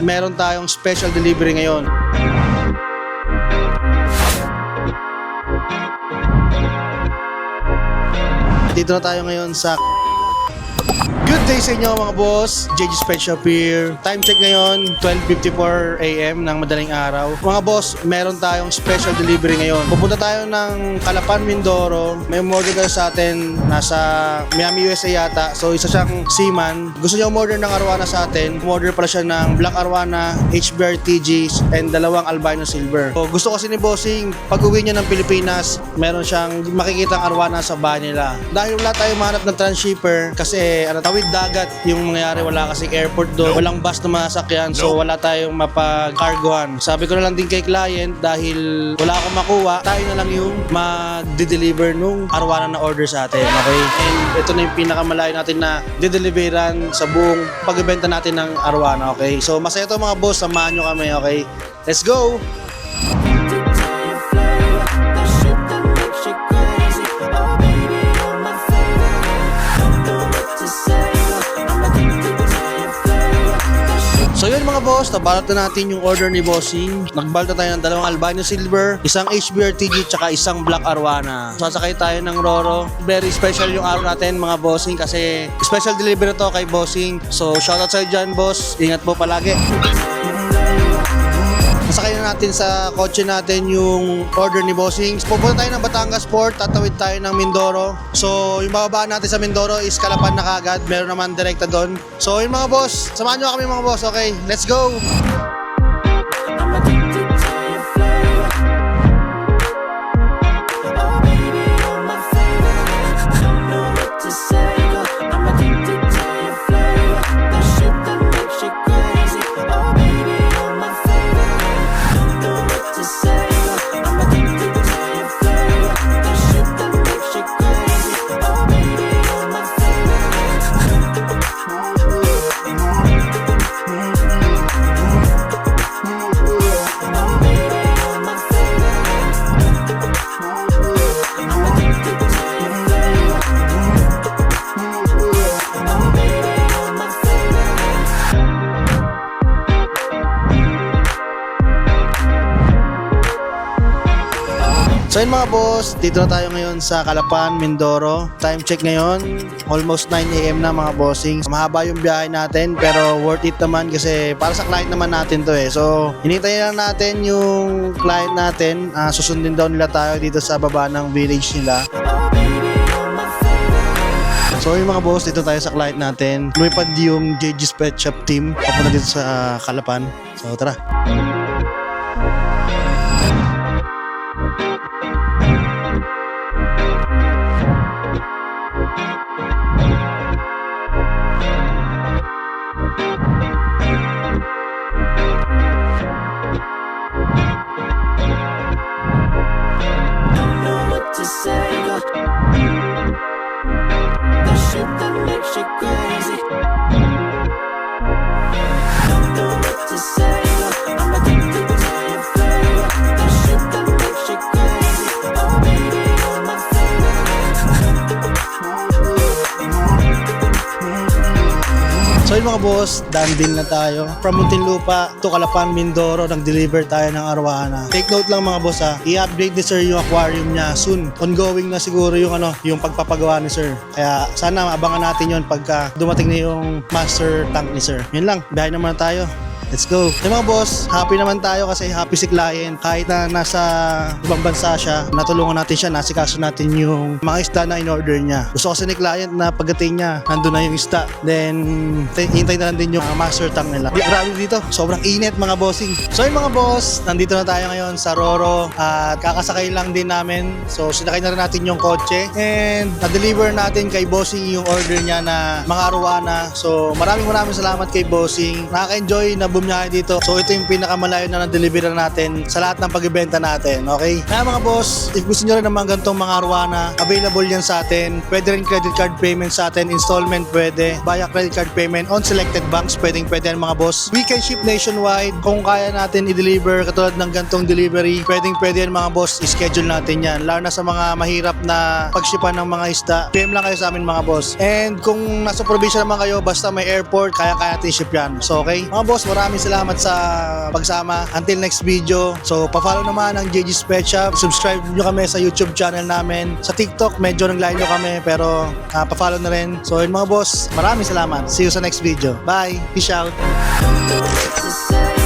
Meron tayong special delivery ngayon. Dito na tayo ngayon sa good day sa inyo mga boss, JG's Pet Shop here. Time check ngayon, 12:54 AM ng madaling araw. Mga boss, meron tayong special delivery ngayon. Pupunta tayo ng Calapan, Mindoro. May umorder kayo sa atin, nasa Miami, USA yata. So isa siyang seaman. Gusto niya umorder ng arwana sa atin. Umorder pala siya ng Black Arwana, HBR TGs, and dalawang Albino Silver. So gusto kasi ni Bossing, pag uwi niya ng Pilipinas, meron siyang makikitang arwana sa bahay nila. Dahil wala tayong mahanap ng transshipper kasi tawid dagat yung mangyayari, wala kasing airport doon, walang bus na masakyan, so wala tayong mapag-cargoan. Sabi ko na lang din kay client, dahil wala akong makuha, tayo na lang yung mag-deliver nung arwana na order sa atin, okay? And ito na yung pinakamalayo natin na dideliveran sa buong pagbebenta natin ng arwana, okay? So masaya to mga boss, samahan nyo kami, okay? Let's go! So yun mga boss, nabalot na natin yung order ni Bossing. Nagbalot na tayo ng dalawang Albino Silver, isang HBR TG, tsaka isang Black Arwana. Sasakay tayo ng Roro. Very special yung araw natin mga Bossing kasi special delivery to kay Bossing. So shoutout sa'yo dyan boss, ingat po palagi. Nasakay na natin sa kotse natin yung order ni Bossing. Pupunta tayo ng Batangas Port, tatawid tayo ng Mindoro. So yung bababaan natin sa Mindoro is Calapan na kagad. Meron naman direkta doon. So yun mga boss, samahan nyo kami mga boss, okay? Let's go! So yun mga boss, dito na tayo ngayon sa Calapan, Mindoro. Time check ngayon, almost 9 AM na mga bossing. Mahaba yung biyahe natin pero worth it naman kasi para sa client naman natin to eh. So hinihintay lang natin yung client natin, susundin daw nila tayo dito sa baba ng village nila. So yung mga boss, dito tayo sa client natin. Lumipad yung JG's Pet Shop team papunta dito sa Calapan. So tara. So yun mga boss, done deal na tayo. From Muntinlupa to Calapan, Mindoro, nag-deliver tayo ng arwana. Take note lang mga boss ha, i-update ni sir yung aquarium niya soon. Ongoing na siguro yung yung pagpapagawa ni sir. Kaya sana abangan natin yon pagka dumating na yung master tank ni sir. Yun lang, biyahe naman tayo. Let's go. Yung mga boss, happy naman tayo kasi happy si client. Kahit na nasa ibang bansa siya, natulungan natin siya, nasikaso natin yung mga isda na in-order niya. Gusto kasi ni client na pagdating niya, nandun na yung isda. Then, hintay na lang din yung master tank nila. Grabe dito, sobrang init mga bossing. So yung mga boss, nandito na tayo ngayon sa Roro at kakasakay lang din namin. So sinakay na rin natin yung kotse and na-deliver natin kay Bossing yung order niya na mga arwana. So maraming salamat kay Bossing. Nakaka-enjoy na bumiyahe dito. So ito yung pinakamalayo na na-deliver natin sa lahat ng pagbebenta natin. Okay? Kaya mga boss, if gusto nyo rin naman ganitong mga arwana, available yan sa atin. Pwede rin credit card payment sa atin, installment pwede, via credit card payment on selected banks, pwede yan mga boss. We can ship nationwide. Kung kaya natin i-deliver katulad ng ganitong delivery, pwede yan mga boss, i-schedule natin yan. Lalo na sa mga mahirap na pagshipan ng mga isda, PM lang kayo sa amin mga boss. And kung nasa probinsya naman kayo, basta may airport, kaya natin ship yan. So okay? Mga boss, maraming maraming salamat sa pagsama. Until next video. So, pa-follow naman ang JG's Pet Shop. Subscribe nyo kami sa YouTube channel namin. Sa TikTok, medyo naglayo kami pero pa-follow na rin. So, yun mga boss, maraming salamat. See you sa next video. Bye. Peace out. To say